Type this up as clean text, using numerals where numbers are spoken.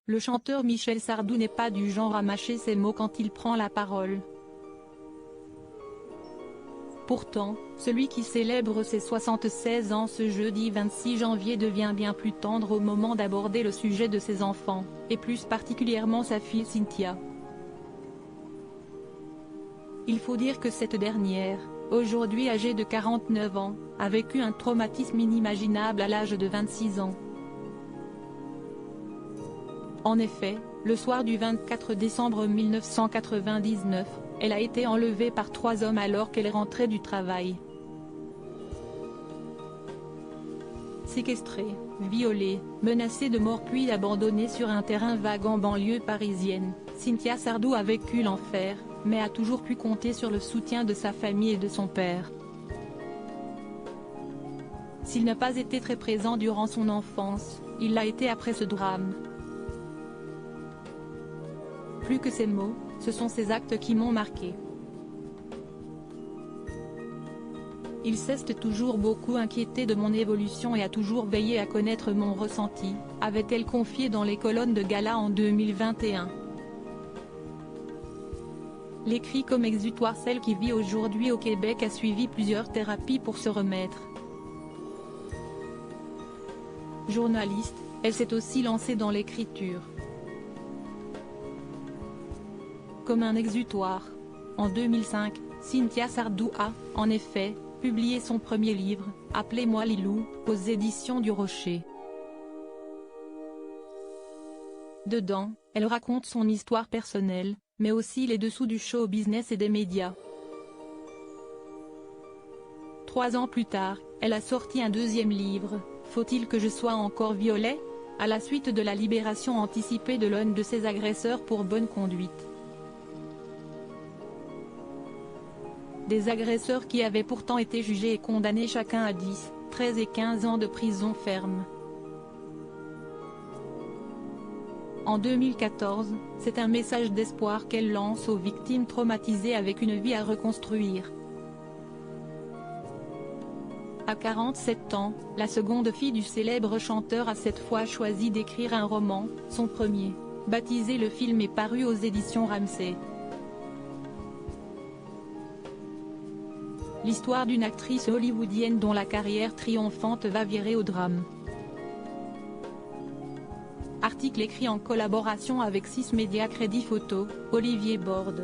Le chanteur Michel Sardou n'est pas du genre à mâcher ses mots quand il prend la parole. Pourtant, celui qui célèbre ses 76 ans ce jeudi 26 janvier devient bien plus tendre au moment d'aborder le sujet de ses enfants, et plus particulièrement sa fille Cynthia. Il faut dire que cette dernière, aujourd'hui âgée de 49 ans, a vécu un traumatisme inimaginable à l'âge de 26 ans. En effet, le soir du 24 décembre 1999, elle a été enlevée par 3 hommes alors qu'elle rentrait du travail. Séquestrée, violée, menacée de mort puis abandonnée sur un terrain vague en banlieue parisienne, Cynthia Sardou a vécu l'enfer, mais a toujours pu compter sur le soutien de sa famille et de son père. S'il n'a pas été très présent durant son enfance, il l'a été après ce drame. Plus que ces mots, ce sont ces actes qui m'ont marqué. Il s'est toujours beaucoup inquiété de mon évolution et a toujours veillé à connaître mon ressenti, avait-elle confié dans les colonnes de Gala en 2021. L'écrit comme exutoire, celle qui vit aujourd'hui au Québec a suivi plusieurs thérapies pour se remettre. Journaliste, elle s'est aussi lancée dans l'écriture. Comme un exutoire. En 2005, Cynthia Sardou a, en effet, publié son premier livre, Appelez-moi Lilou, aux éditions du Rocher. Dedans, elle raconte son histoire personnelle, mais aussi les dessous du show business et des médias. 3 ans plus tard, elle a sorti un deuxième livre, Faut-il que je sois encore violet?, à la suite de la libération anticipée de l'un de ses agresseurs pour bonne conduite. Des agresseurs qui avaient pourtant été jugés et condamnés chacun à 10, 13 et 15 ans de prison ferme. En 2014, c'est un message d'espoir qu'elle lance aux victimes traumatisées avec une vie à reconstruire. À 47 ans, la seconde fille du célèbre chanteur a cette fois choisi d'écrire un roman, son premier, baptisé Le Film est paru aux éditions Ramsay. L'histoire d'une actrice hollywoodienne dont la carrière triomphante va virer au drame. Article écrit en collaboration avec 6 médias Crédit Photo, Olivier Borde.